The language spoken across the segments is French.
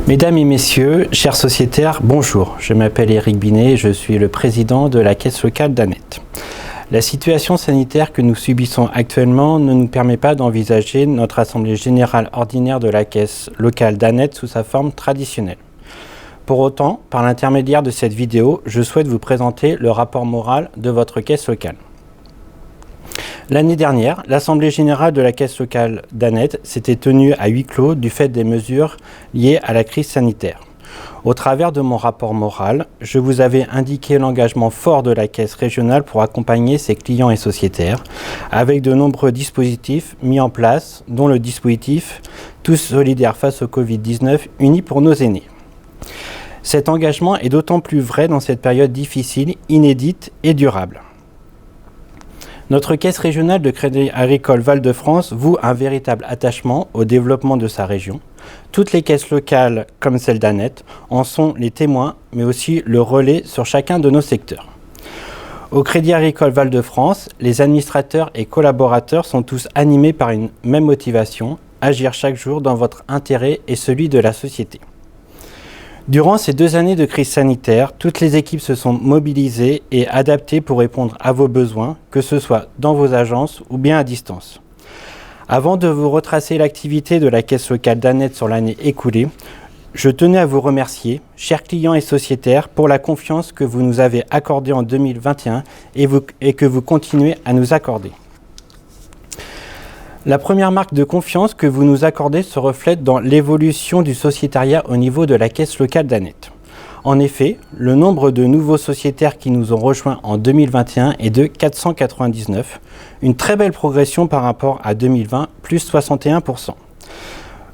Mesdames et messieurs, chers sociétaires, bonjour. Je m'appelle Éric Binet et je suis le président de la caisse locale d'Annette. La situation sanitaire que nous subissons actuellement ne nous permet pas d'envisager notre assemblée générale ordinaire de la caisse locale d'Annette sous sa forme traditionnelle. Pour autant, par l'intermédiaire de cette vidéo, je souhaite vous présenter le rapport moral de votre caisse locale. L'année dernière, l'Assemblée générale de la caisse locale d'Annette s'était tenue à huis clos du fait des mesures liées à la crise sanitaire. Au travers de mon rapport moral, je vous avais indiqué l'engagement fort de la caisse régionale pour accompagner ses clients et sociétaires, avec de nombreux dispositifs mis en place, dont le dispositif Tous solidaires face au Covid-19, unis pour nos aînés. Cet engagement est d'autant plus vrai dans cette période difficile, inédite et durable. Notre caisse régionale de Crédit Agricole Val-de-France voue un véritable attachement au développement de sa région. Toutes les caisses locales, comme celle d'Annette, en sont les témoins, mais aussi le relais sur chacun de nos secteurs. Au Crédit Agricole Val-de-France, les administrateurs et collaborateurs sont tous animés par une même motivation, agir chaque jour dans votre intérêt et celui de la société. Durant ces 2 années de crise sanitaire, toutes les équipes se sont mobilisées et adaptées pour répondre à vos besoins, que ce soit dans vos agences ou bien à distance. Avant de vous retracer l'activité de la caisse locale d'Annette sur l'année écoulée, je tenais à vous remercier, chers clients et sociétaires, pour la confiance que vous nous avez accordée en 2021 et que vous continuez à nous accorder. La première marque de confiance que vous nous accordez se reflète dans l'évolution du sociétariat au niveau de la caisse locale d'Annette. En effet, le nombre de nouveaux sociétaires qui nous ont rejoints en 2021 est de 499, une très belle progression par rapport à 2020, plus 61%.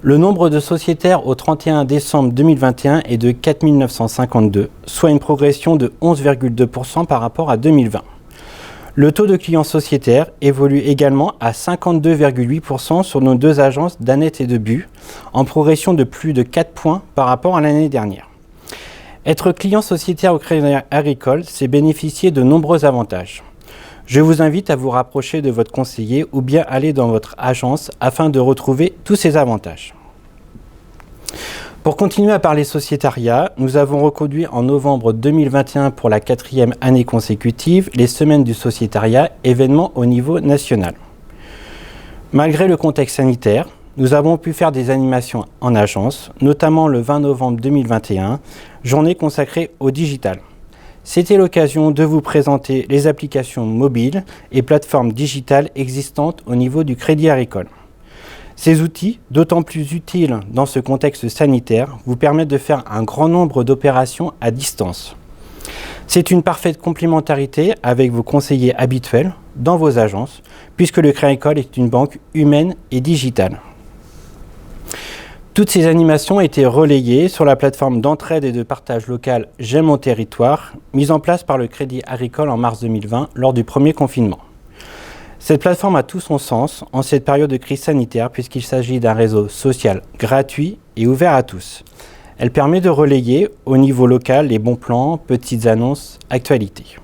Le nombre de sociétaires au 31 décembre 2021 est de 4 952, soit une progression de 11,2% par rapport à 2020. Le taux de clients sociétaires évolue également à 52,8% sur nos 2 agences d'Annette et de Bues, en progression de plus de 4 points par rapport à l'année dernière. Être client sociétaire au Crédit Agricole, c'est bénéficier de nombreux avantages. Je vous invite à vous rapprocher de votre conseiller ou bien aller dans votre agence afin de retrouver tous ces avantages. Pour continuer à parler sociétariat, nous avons reconduit en novembre 2021 pour la 4e année consécutive les semaines du sociétariat, événement au niveau national. Malgré le contexte sanitaire, nous avons pu faire des animations en agence, notamment le 20 novembre 2021, journée consacrée au digital. C'était l'occasion de vous présenter les applications mobiles et plateformes digitales existantes au niveau du Crédit Agricole. Ces outils, d'autant plus utiles dans ce contexte sanitaire, vous permettent de faire un grand nombre d'opérations à distance. C'est une parfaite complémentarité avec vos conseillers habituels dans vos agences, puisque le Crédit Agricole est une banque humaine et digitale. Toutes ces animations ont été relayées sur la plateforme d'entraide et de partage local J'aime mon territoire, mise en place par le Crédit Agricole en mars 2020 lors du premier confinement. Cette plateforme a tout son sens en cette période de crise sanitaire puisqu'il s'agit d'un réseau social gratuit et ouvert à tous. Elle permet de relayer au niveau local les bons plans, petites annonces, actualités.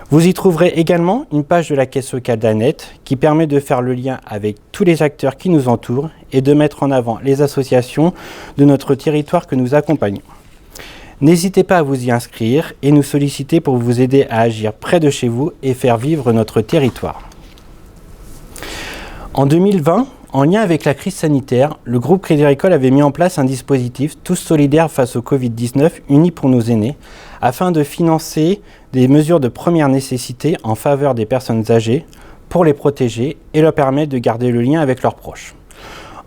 Vous y trouverez également une page de la caisse locale d'Annette qui permet de faire le lien avec tous les acteurs qui nous entourent et de mettre en avant les associations de notre territoire que nous accompagnons. N'hésitez pas à vous y inscrire et nous solliciter pour vous aider à agir près de chez vous et faire vivre notre territoire. En 2020, en lien avec la crise sanitaire, le groupe Crédit Agricole avait mis en place un dispositif Tous solidaires face au Covid-19, unis pour nos aînés, afin de financer des mesures de première nécessité en faveur des personnes âgées pour les protéger et leur permettre de garder le lien avec leurs proches.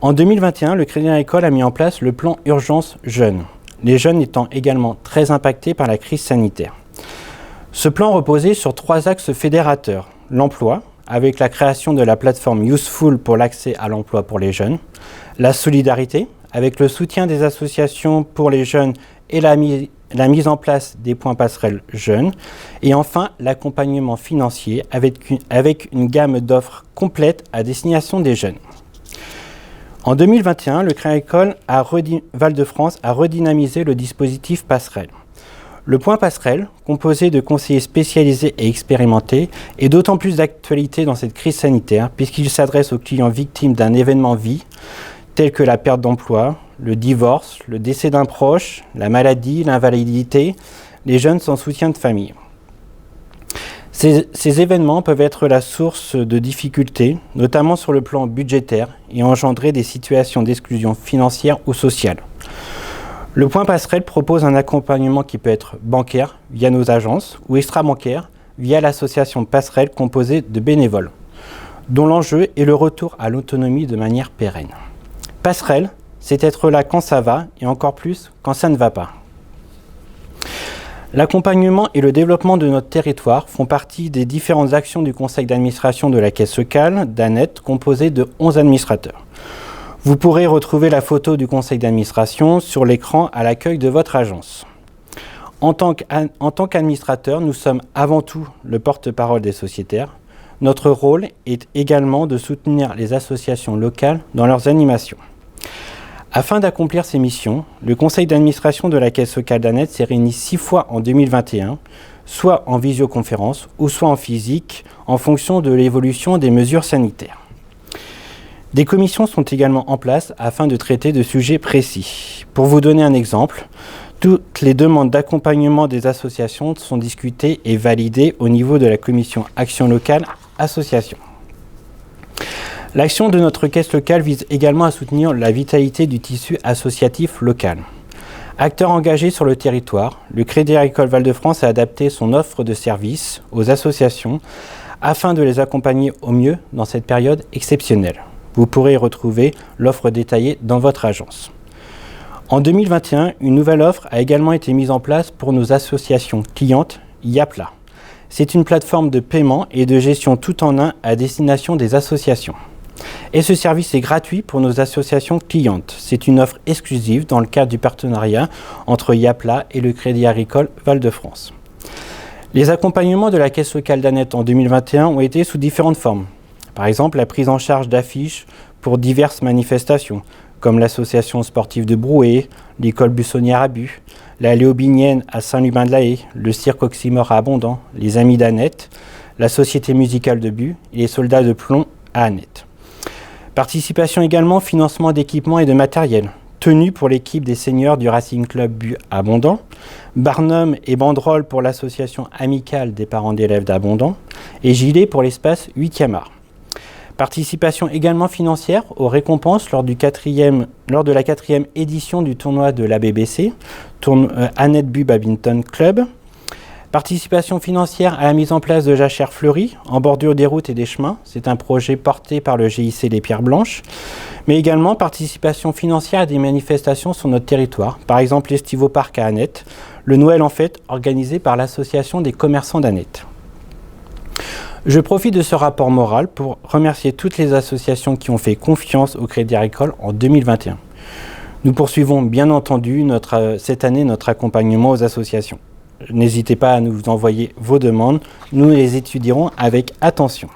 En 2021, le Crédit Agricole a mis en place le plan Urgence Jeunes, les jeunes étant également très impactés par la crise sanitaire. Ce plan reposait sur 3 axes fédérateurs, l'emploi, avec la création de la plateforme Useful pour l'accès à l'emploi pour les jeunes, la solidarité, avec le soutien des associations pour les jeunes et la mise en place des points passerelles jeunes, et enfin l'accompagnement financier avec une gamme d'offres complètes à destination des jeunes. En 2021, le Crédit Agricole Val-de-France a redynamisé le dispositif passerelle. Le point passerelle, composé de conseillers spécialisés et expérimentés, est d'autant plus d'actualité dans cette crise sanitaire puisqu'il s'adresse aux clients victimes d'un événement vie, tel que la perte d'emploi, le divorce, le décès d'un proche, la maladie, l'invalidité, les jeunes sans soutien de famille. Ces événements peuvent être la source de difficultés, notamment sur le plan budgétaire, et engendrer des situations d'exclusion financière ou sociale. Le Point Passerelle propose un accompagnement qui peut être bancaire, via nos agences, ou extra-bancaire, via l'association Passerelle composée de bénévoles, dont l'enjeu est le retour à l'autonomie de manière pérenne. Passerelle, c'est être là quand ça va, et encore plus quand ça ne va pas. L'accompagnement et le développement de notre territoire font partie des différentes actions du conseil d'administration de la Caisse locale d'Annette, composé de 11 administrateurs. Vous pourrez retrouver la photo du conseil d'administration sur l'écran à l'accueil de votre agence. En tant qu'administrateur, nous sommes avant tout le porte-parole des sociétaires. Notre rôle est également de soutenir les associations locales dans leurs animations. Afin d'accomplir ces missions, le conseil d'administration de la Caisse locale d'Annette s'est réuni 6 fois en 2021, soit en visioconférence ou soit en physique, en fonction de l'évolution des mesures sanitaires. Des commissions sont également en place afin de traiter de sujets précis. Pour vous donner un exemple, toutes les demandes d'accompagnement des associations sont discutées et validées au niveau de la commission Action locale Association. L'action de notre caisse locale vise également à soutenir la vitalité du tissu associatif local. Acteur engagé sur le territoire, le Crédit Agricole Val-de-France a adapté son offre de services aux associations afin de les accompagner au mieux dans cette période exceptionnelle. Vous pourrez retrouver l'offre détaillée dans votre agence. En 2021, une nouvelle offre a également été mise en place pour nos associations clientes Yapla. C'est une plateforme de paiement et de gestion tout en un à destination des associations. Et ce service est gratuit pour nos associations clientes. C'est une offre exclusive dans le cadre du partenariat entre Yapla et le Crédit Agricole Val-de-France. Les accompagnements de la Caisse locale d'Annette en 2021 ont été sous différentes formes. Par exemple, la prise en charge d'affiches pour diverses manifestations, comme l'association sportive de Brouet, l'école buissonnière à Bu, la Léobinienne à Saint-Lubin-de-la-Haye, le cirque Oxymore à Abondant, les Amis d'Annette, la Société musicale de Bu et les Soldats de plomb à Annette. Participation également, financement d'équipements et de matériel. Tenue pour l'équipe des seniors du Racing Club Bu Abondant. Barnum et banderole pour l'association amicale des parents d'élèves d'Abondant. Et gilet pour l'espace 8e art. Participation également financière aux récompenses lors de la 4e édition du tournoi de la BBC, Annette Bu Badminton Club. Participation financière à la mise en place de jachères fleuries en bordure des routes et des chemins. C'est un projet porté par le GIC Les Pierres Blanches. Mais également participation financière à des manifestations sur notre territoire. Par exemple l'Estivo Parc à Annette, le Noël en fête organisé par l'Association des commerçants d'Annette. Je profite de ce rapport moral pour remercier toutes les associations qui ont fait confiance au Crédit Agricole en 2021. Nous poursuivons bien entendu cette année notre accompagnement aux associations. N'hésitez pas à nous envoyer vos demandes, nous les étudierons avec attention.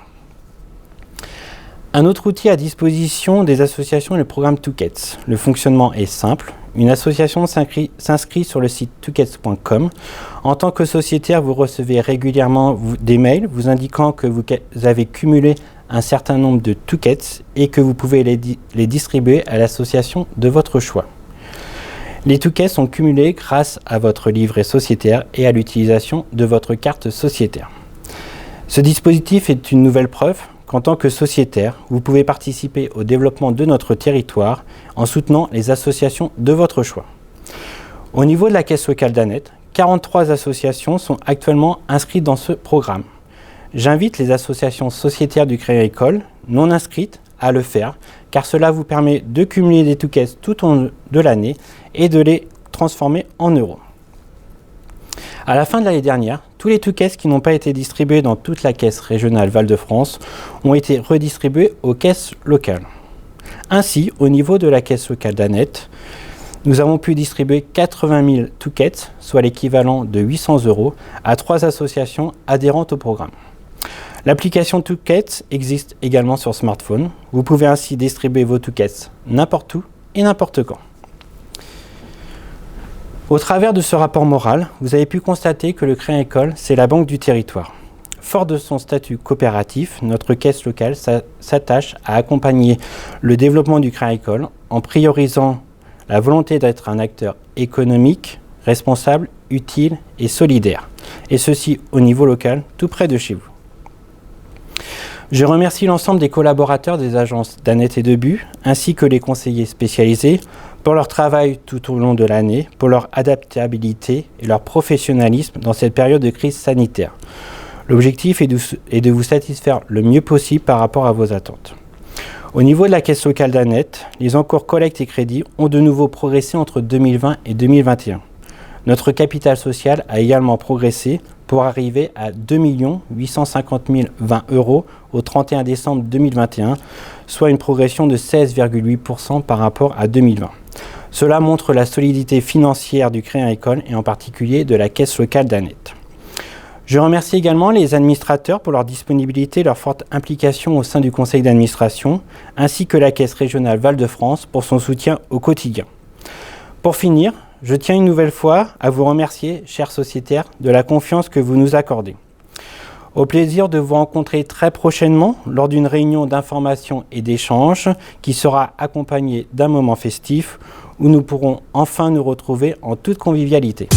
Un autre outil à disposition des associations est le programme Tookets. Le fonctionnement est simple. Une association s'inscrit sur le site tookets.com. En tant que sociétaire, vous recevez régulièrement des mails vous indiquant que vous avez cumulé un certain nombre de Tookets et que vous pouvez les distribuer à l'association de votre choix. Les Tookets sont cumulés grâce à votre livret sociétaire et à l'utilisation de votre carte sociétaire. Ce dispositif est une nouvelle preuve qu'en tant que sociétaire, vous pouvez participer au développement de notre territoire en soutenant les associations de votre choix. Au niveau de la Caisse locale d'Annette, 43 associations sont actuellement inscrites dans ce programme. J'invite les associations sociétaires du Crédit Agricole non inscrites à le faire, car cela vous permet de cumuler des Tookets tout au long de l'année et de les transformer en euros. À la fin de l'année dernière, tous les Tookets qui n'ont pas été distribués dans toute la caisse régionale Val-de-France ont été redistribués aux caisses locales. Ainsi, au niveau de la Caisse locale d'Annette, nous avons pu distribuer 80 000 Tookets, soit l'équivalent de 800 €, à 3 associations adhérentes au programme. L'application Tookets existe également sur smartphone. Vous pouvez ainsi distribuer vos Tookets n'importe où et n'importe quand. Au travers de ce rapport moral, vous avez pu constater que le Crédit Agricole, c'est la banque du territoire. Fort de son statut coopératif, notre caisse locale s'attache à accompagner le développement du Crédit Agricole en priorisant la volonté d'être un acteur économique, responsable, utile et solidaire. Et ceci au niveau local, tout près de chez vous. Je remercie l'ensemble des collaborateurs des agences d'Annette et de Bu, ainsi que les conseillers spécialisés, pour leur travail tout au long de l'année, pour leur adaptabilité et leur professionnalisme dans cette période de crise sanitaire. L'objectif est de vous satisfaire le mieux possible par rapport à vos attentes. Au niveau de la caisse locale d'Annette, les encours collecte et crédit ont de nouveau progressé entre 2020 et 2021. Notre capital social a également progressé pour arriver à 2 850 020 € au 31 décembre 2021, soit une progression de 16,8% par rapport à 2020. Cela montre la solidité financière du Crédit Agricole et en particulier de la caisse locale d'Annette. Je remercie également les administrateurs pour leur disponibilité et leur forte implication au sein du conseil d'administration, ainsi que la Caisse régionale Val-de-France pour son soutien au quotidien. Pour finir, je tiens une nouvelle fois à vous remercier, chers sociétaires, de la confiance que vous nous accordez. Au plaisir de vous rencontrer très prochainement lors d'une réunion d'information et d'échange qui sera accompagnée d'un moment festif où nous pourrons enfin nous retrouver en toute convivialité.